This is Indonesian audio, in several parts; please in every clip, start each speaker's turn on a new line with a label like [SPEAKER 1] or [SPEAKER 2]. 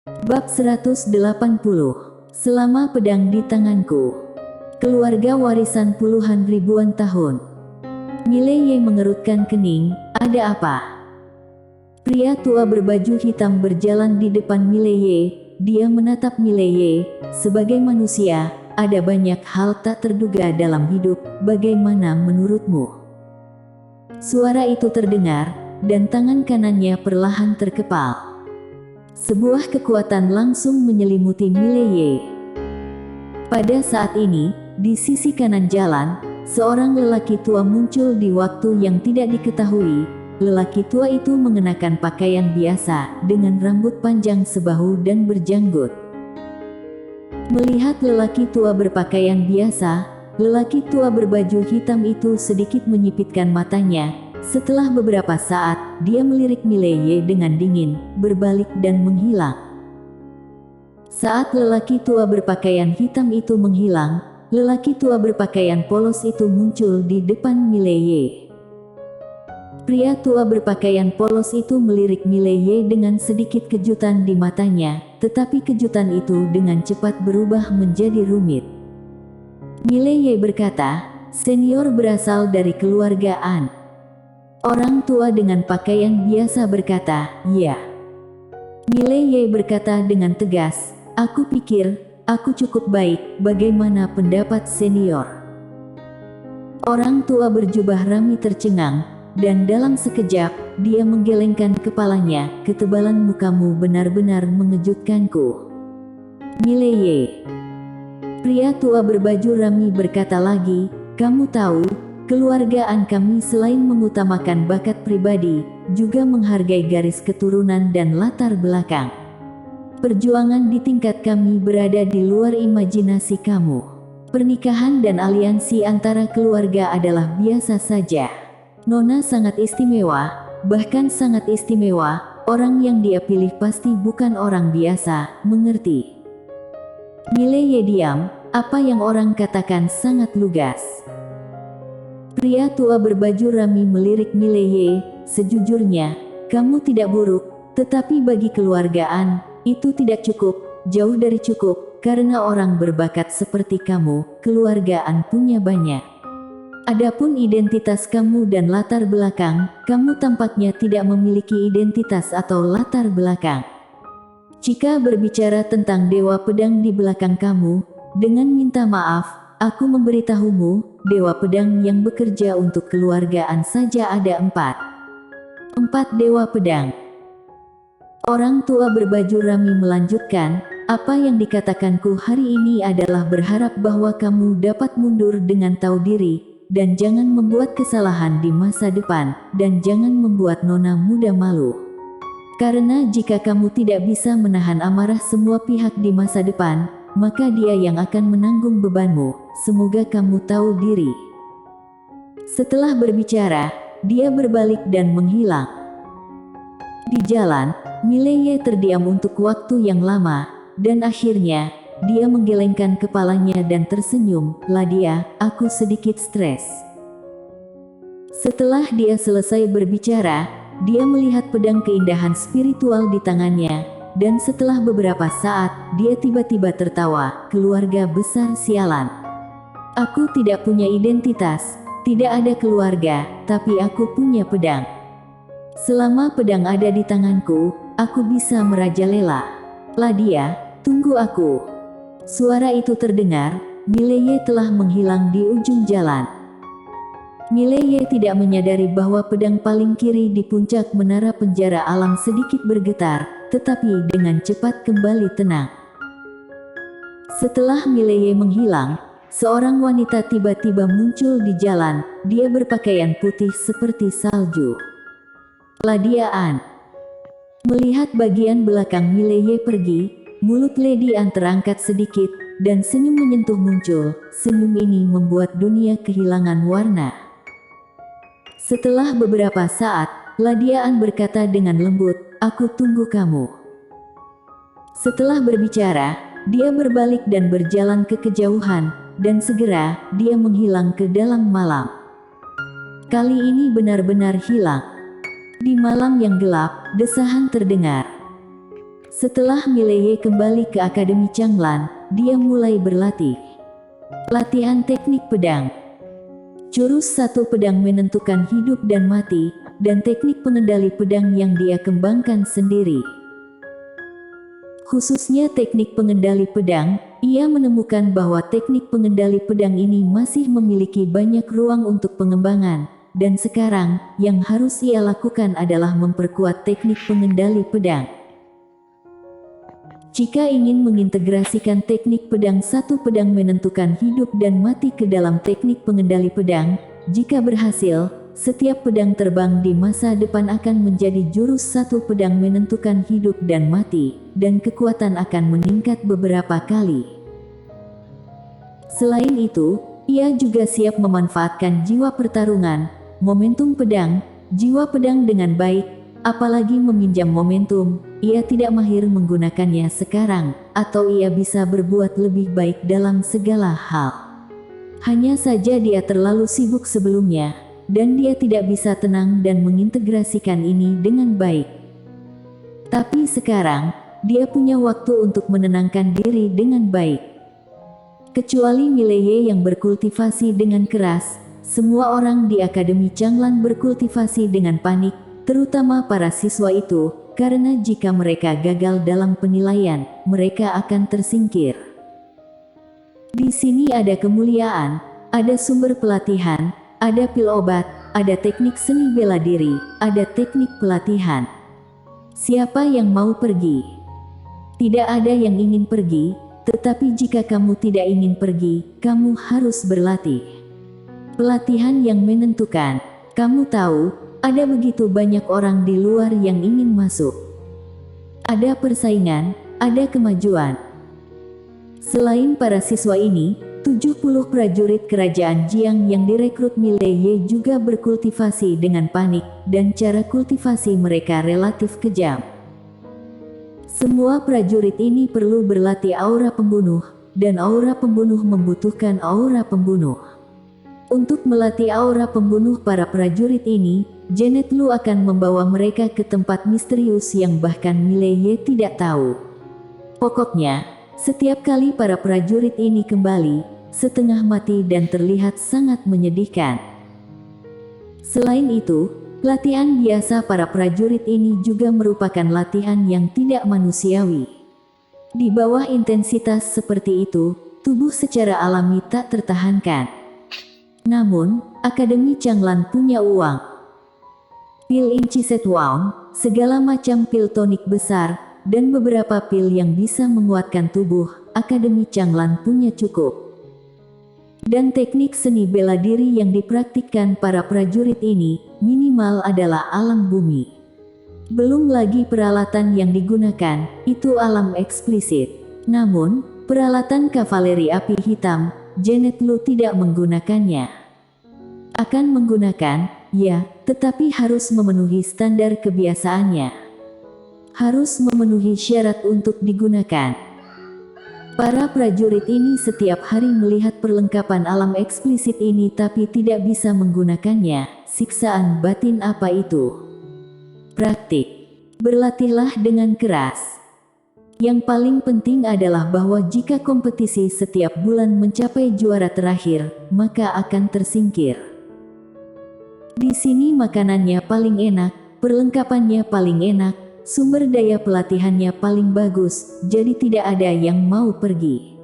[SPEAKER 1] Bab 180. Selama pedang di tanganku. Keluarga warisan puluhan ribuan tahun. Mileye mengerutkan kening. Ada apa? Pria tua berbaju hitam berjalan di depan Mileye. Dia menatap Mileye. Sebagai manusia, ada banyak hal tak terduga dalam hidup. Bagaimana menurutmu? Suara itu terdengar, dan tangan kanannya perlahan terkepal. Sebuah kekuatan langsung menyelimuti Mileye. Pada saat ini, di sisi kanan jalan, seorang lelaki tua muncul di waktu yang tidak diketahui. Lelaki tua itu mengenakan pakaian biasa, dengan rambut panjang sebahu dan berjanggut. Melihat lelaki tua berpakaian biasa, lelaki tua berbaju hitam itu sedikit menyipitkan matanya. Setelah beberapa saat, dia melirik Mileye dengan dingin, berbalik dan menghilang. Saat lelaki tua berpakaian hitam itu menghilang, lelaki tua berpakaian polos itu muncul di depan Mileye. Pria tua berpakaian polos itu melirik Mileye dengan sedikit kejutan di matanya, tetapi kejutan itu dengan cepat berubah menjadi rumit. Mileye berkata, "Senior berasal dari keluarga An." Orang tua dengan pakaian biasa berkata, "Ya." Mileye berkata dengan tegas, "Aku pikir, aku cukup baik, bagaimana pendapat senior?" Orang tua berjubah rami tercengang, dan dalam sekejap, dia menggelengkan kepalanya. "Ketebalan mukamu benar-benar mengejutkanku, Mileye." Pria tua berbaju rami berkata lagi, "Kamu tahu, keluargaan kami selain mengutamakan bakat pribadi, juga menghargai garis keturunan dan latar belakang. Perjuangan di tingkat kami berada di luar imajinasi kamu. Pernikahan dan aliansi antara keluarga adalah biasa saja. Nona sangat istimewa, bahkan sangat istimewa, orang yang dia pilih pasti bukan orang biasa, mengerti?" Mileye diam, apa yang orang katakan sangat lugas. Pria tua berbaju rami melirik Mileye, "Sejujurnya, kamu tidak buruk, tetapi bagi keluargaan, itu tidak cukup, jauh dari cukup, karena orang berbakat seperti kamu, keluargaan punya banyak. Adapun identitas kamu dan latar belakang, kamu tampaknya tidak memiliki identitas atau latar belakang. Jika berbicara tentang Dewa Pedang di belakang kamu, dengan minta maaf, aku memberitahumu, Dewa Pedang yang bekerja untuk keluargaan saja ada 4 Dewa Pedang." Orang tua berbaju rami melanjutkan, "Apa yang dikatakanku hari ini adalah berharap bahwa kamu dapat mundur dengan tahu diri, dan jangan membuat kesalahan di masa depan, dan jangan membuat nona muda malu. Karena jika kamu tidak bisa menahan amarah semua pihak di masa depan, maka dia yang akan menanggung bebanmu. Semoga kamu tahu diri." Setelah berbicara, dia berbalik dan menghilang. Di jalan, Mileye terdiam untuk waktu yang lama, dan akhirnya, dia menggelengkan kepalanya dan tersenyum, "Ladia, aku sedikit stres." Setelah dia selesai berbicara, dia melihat pedang keindahan spiritual di tangannya, dan setelah beberapa saat, dia tiba-tiba tertawa, "Keluarga besar sialan. Aku tidak punya identitas, tidak ada keluarga, tapi aku punya pedang. Selama pedang ada di tanganku, aku bisa merajalela. Ladia, tunggu aku." Suara itu terdengar, Mileye telah menghilang di ujung jalan. Mileye tidak menyadari bahwa pedang paling kiri di puncak menara penjara alam sedikit bergetar, tetapi dengan cepat kembali tenang. Setelah Mileye menghilang, seorang wanita tiba-tiba muncul di jalan. Dia berpakaian putih seperti salju. Ladia An. Melihat bagian belakang Mileye pergi, mulut Lady An terangkat sedikit, dan senyum menyentuh muncul. Senyum ini membuat dunia kehilangan warna. Setelah beberapa saat, Ladia An berkata dengan lembut, "Aku tunggu kamu." Setelah berbicara, dia berbalik dan berjalan ke kejauhan, dan segera, dia menghilang ke dalam malam. Kali ini benar-benar hilang. Di malam yang gelap, desahan terdengar. Setelah Mileye kembali ke Akademi Changlan, dia mulai berlatih. Latihan teknik pedang. Jurus satu pedang menentukan hidup dan mati, dan teknik pengendali pedang yang dia kembangkan sendiri. Khususnya teknik pengendali pedang, ia menemukan bahwa teknik pengendali pedang ini masih memiliki banyak ruang untuk pengembangan, dan sekarang, yang harus ia lakukan adalah memperkuat teknik pengendali pedang. Jika ingin mengintegrasikan teknik pedang satu pedang menentukan hidup dan mati ke dalam teknik pengendali pedang, jika berhasil, setiap pedang terbang di masa depan akan menjadi jurus satu pedang menentukan hidup dan mati, dan kekuatan akan meningkat beberapa kali. Selain itu, ia juga siap memanfaatkan jiwa pertarungan, momentum pedang, jiwa pedang dengan baik, apalagi meminjam momentum. Ia tidak mahir menggunakannya sekarang, atau ia bisa berbuat lebih baik dalam segala hal. Hanya saja dia terlalu sibuk sebelumnya, dan dia tidak bisa tenang dan mengintegrasikan ini dengan baik. Tapi sekarang, dia punya waktu untuk menenangkan diri dengan baik. Kecuali Mileye yang berkultivasi dengan keras, semua orang di Akademi Changlan berkultivasi dengan panik, terutama para siswa itu, karena jika mereka gagal dalam penilaian, mereka akan tersingkir. Di sini ada kemuliaan, ada sumber pelatihan, ada pil obat, ada teknik seni bela diri, ada teknik pelatihan. Siapa yang mau pergi? Tidak ada yang ingin pergi, tetapi jika kamu tidak ingin pergi, kamu harus berlatih. Pelatihan yang menentukan. Kamu tahu, ada begitu banyak orang di luar yang ingin masuk. Ada persaingan, ada kemajuan. Selain para siswa ini, 70 prajurit kerajaan Jiang yang direkrut Mileye juga berkultivasi dengan panik, dan cara kultivasi mereka relatif kejam. Semua prajurit ini perlu berlatih aura pembunuh, dan aura pembunuh membutuhkan aura pembunuh. Untuk melatih aura pembunuh para prajurit ini, Janet Lu akan membawa mereka ke tempat misterius yang bahkan Mileye tidak tahu. Pokoknya, setiap kali para prajurit ini kembali, setengah mati dan terlihat sangat menyedihkan. Selain itu, latihan biasa para prajurit ini juga merupakan latihan yang tidak manusiawi. Di bawah intensitas seperti itu, tubuh secara alami tak tertahankan. Namun, Akademi Changlan punya uang. Pil Inchiset Waun, segala macam pil tonik besar, dan beberapa pil yang bisa menguatkan tubuh, Akademi Changlan punya cukup. Dan teknik seni bela diri yang dipraktikkan para prajurit ini, minimal adalah alam bumi. Belum lagi peralatan yang digunakan, itu alam eksplisit. Namun, peralatan kavaleri api hitam, Janet Lu tidak menggunakannya. Akan menggunakan, ya, tetapi harus memenuhi standar kebiasaannya. Harus memenuhi syarat untuk digunakan. Para prajurit ini setiap hari melihat perlengkapan alam eksplisit ini tapi tidak bisa menggunakannya. Siksaan batin apa itu? Praktik. Berlatihlah dengan keras. Yang paling penting adalah bahwa jika kompetisi setiap bulan mencapai juara terakhir, maka akan tersingkir. Di sini makanannya paling enak, perlengkapannya paling enak, sumber daya pelatihannya paling bagus, jadi tidak ada yang mau pergi.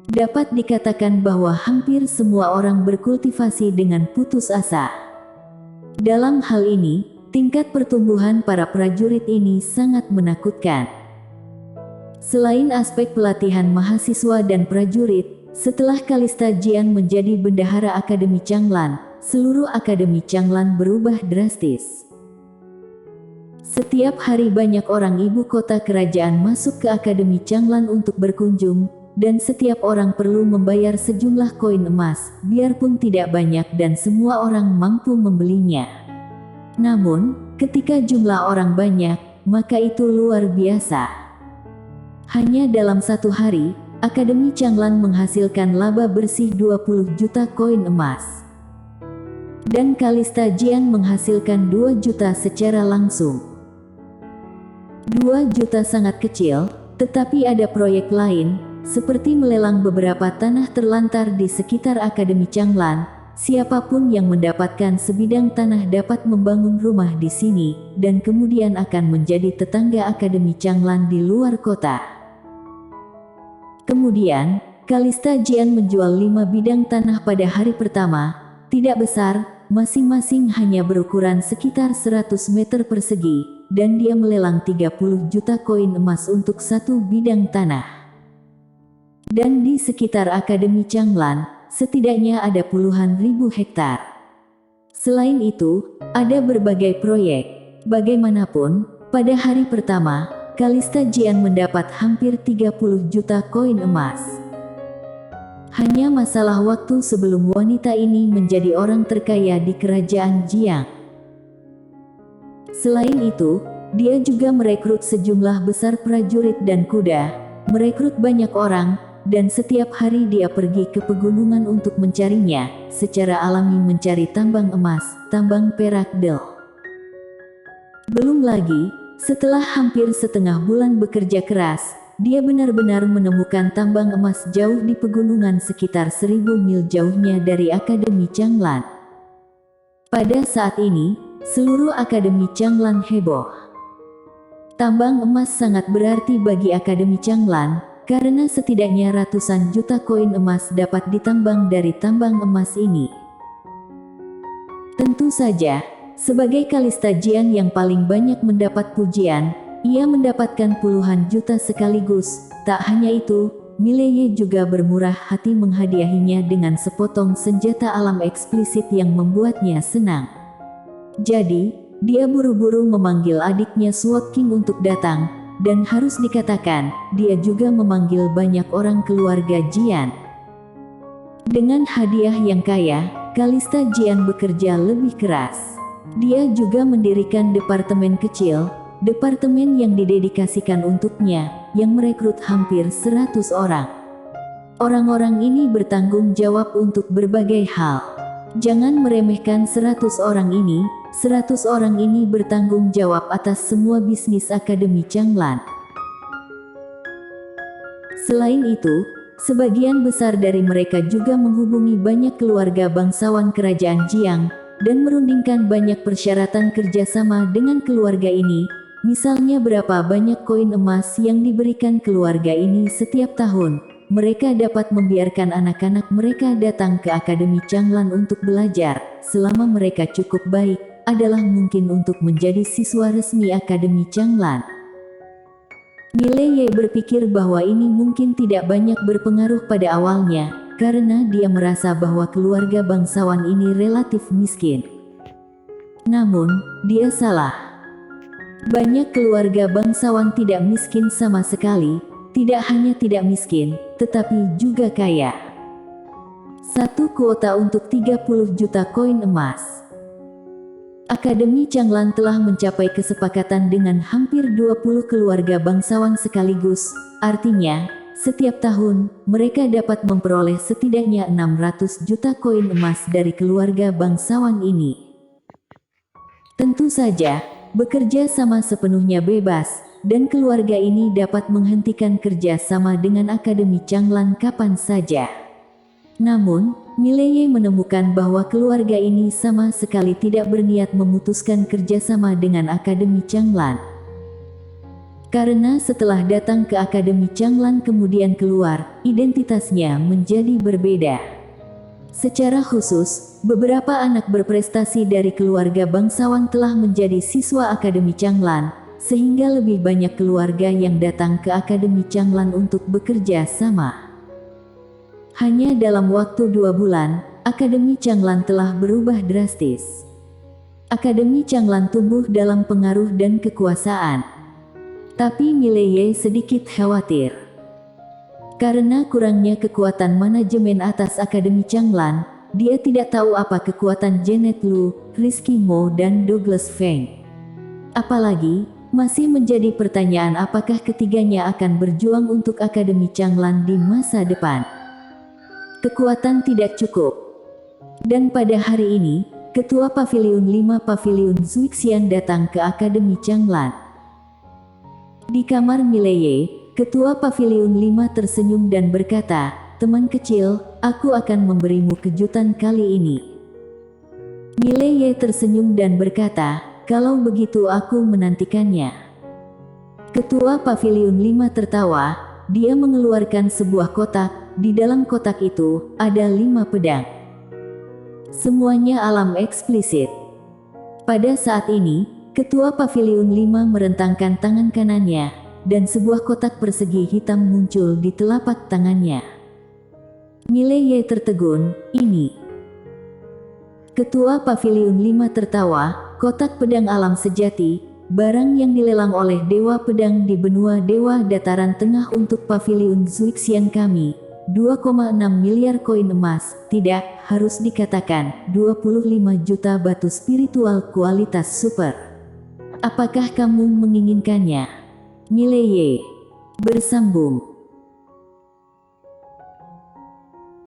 [SPEAKER 1] Dapat dikatakan bahwa hampir semua orang berkultivasi dengan putus asa. Dalam hal ini, tingkat pertumbuhan para prajurit ini sangat menakutkan. Selain aspek pelatihan mahasiswa dan prajurit, setelah Kalista Jian menjadi bendahara Akademi Changlan, seluruh Akademi Changlan berubah drastis. Setiap hari banyak orang ibu kota kerajaan masuk ke Akademi Changlan untuk berkunjung, dan setiap orang perlu membayar sejumlah koin emas, biarpun tidak banyak dan semua orang mampu membelinya. Namun, ketika jumlah orang banyak, maka itu luar biasa. Hanya dalam satu hari, Akademi Changlan menghasilkan laba bersih 20 juta koin emas. Dan Kalista Jian menghasilkan 2 juta secara langsung. 2 juta sangat kecil, tetapi ada proyek lain, seperti melelang beberapa tanah terlantar di sekitar Akademi Changlan. Siapapun yang mendapatkan sebidang tanah dapat membangun rumah di sini, dan kemudian akan menjadi tetangga Akademi Changlan di luar kota. Kemudian, Kalista Jian menjual 5 bidang tanah pada hari pertama, tidak besar, masing-masing hanya berukuran sekitar 100 meter persegi, dan dia melelang 30 juta koin emas untuk 1 bidang tanah. Dan di sekitar Akademi Changlan, setidaknya ada puluhan ribu hektar. Selain itu, ada berbagai proyek. Bagaimanapun, pada hari pertama, Kalista Jian mendapat hampir 30 juta koin emas. Hanya masalah waktu sebelum wanita ini menjadi orang terkaya di kerajaan Jiang. Selain itu, dia juga merekrut sejumlah besar prajurit dan kuda, merekrut banyak orang, dan setiap hari dia pergi ke pegunungan untuk mencarinya, secara alami mencari tambang emas, tambang perak del. Belum lagi, setelah hampir setengah bulan bekerja keras, dia benar-benar menemukan tambang emas jauh di pegunungan sekitar 1000 mil jauhnya dari Akademi Changlan. Pada saat ini, seluruh Akademi Changlan heboh. Tambang emas sangat berarti bagi Akademi Changlan, karena setidaknya ratusan juta koin emas dapat ditambang dari tambang emas ini. Tentu saja, sebagai Kalista Jian yang paling banyak mendapat pujian, ia mendapatkan puluhan juta sekaligus. Tak hanya itu, Mileye juga bermurah hati menghadiahinya dengan sepotong senjata alam eksplisit yang membuatnya senang. Jadi, dia buru-buru memanggil adiknya Sword King untuk datang. Dan harus dikatakan, dia juga memanggil banyak orang keluarga Jian. Dengan hadiah yang kaya, Kalista Jian bekerja lebih keras. Dia juga mendirikan departemen kecil, departemen yang didedikasikan untuknya, yang merekrut hampir 100 orang. Orang-orang ini bertanggung jawab untuk berbagai hal. Jangan meremehkan 100 orang ini. 100 orang ini bertanggung jawab atas semua bisnis Akademi Changlan. Selain itu, sebagian besar dari mereka juga menghubungi banyak keluarga bangsawan kerajaan Jiang, dan merundingkan banyak persyaratan kerjasama dengan keluarga ini, misalnya berapa banyak koin emas yang diberikan keluarga ini setiap tahun. Mereka dapat membiarkan anak-anak mereka datang ke Akademi Changlan untuk belajar, selama mereka cukup baik, adalah mungkin untuk menjadi siswa resmi Akademi Changlan. Mileye berpikir bahwa ini mungkin tidak banyak berpengaruh pada awalnya, karena dia merasa bahwa keluarga bangsawan ini relatif miskin. Namun, dia salah. Banyak keluarga bangsawan tidak miskin sama sekali, tidak hanya tidak miskin, tetapi juga kaya. Satu kuota untuk 30 juta koin emas. Akademi Changlan telah mencapai kesepakatan dengan hampir 20 keluarga bangsawan sekaligus, artinya, setiap tahun, mereka dapat memperoleh setidaknya 600 juta koin emas dari keluarga bangsawan ini. Tentu saja, bekerja sama sepenuhnya bebas, dan keluarga ini dapat menghentikan kerja sama dengan Akademi Changlan kapan saja. Namun, Mileye menemukan bahwa keluarga ini sama sekali tidak berniat memutuskan kerjasama dengan Akademi Changlan. Karena setelah datang ke Akademi Changlan kemudian keluar, identitasnya menjadi berbeda. Secara khusus, beberapa anak berprestasi dari keluarga bangsawan telah menjadi siswa Akademi Changlan, sehingga lebih banyak keluarga yang datang ke Akademi Changlan untuk bekerja sama. Hanya dalam waktu 2 bulan, Akademi Changlan telah berubah drastis. Akademi Changlan tumbuh dalam pengaruh dan kekuasaan. Tapi Mileye sedikit khawatir. Karena kurangnya kekuatan manajemen atas Akademi Changlan, dia tidak tahu apa kekuatan Janet Lu, Rizky Mo dan Douglas Feng. Apalagi, masih menjadi pertanyaan apakah ketiganya akan berjuang untuk Akademi Changlan di masa depan. Kekuatan tidak cukup. Dan pada hari ini, Ketua Paviliun 5 Paviliun Zuixian datang ke Akademi Changlan. Di kamar Mileye, Ketua Paviliun 5 tersenyum dan berkata, "Teman kecil, aku akan memberimu kejutan kali ini." Mileye tersenyum dan berkata, "Kalau begitu aku menantikannya." Ketua Paviliun 5 tertawa, dia mengeluarkan sebuah kotak, di dalam kotak itu, ada 5 pedang. Semuanya alam eksplisit. Pada saat ini, Ketua Paviliun 5 merentangkan tangan kanannya, dan sebuah kotak persegi hitam muncul di telapak tangannya. Mileye tertegun, "Ini." Ketua Paviliun 5 tertawa, "Kotak pedang alam sejati, barang yang dilelang oleh Dewa Pedang di benua Dewa Dataran Tengah untuk Paviliun Zuixian kami. 2,6 miliar koin emas, tidak, harus dikatakan, 25 juta batu spiritual kualitas super. Apakah kamu menginginkannya?" Mileye bersambung.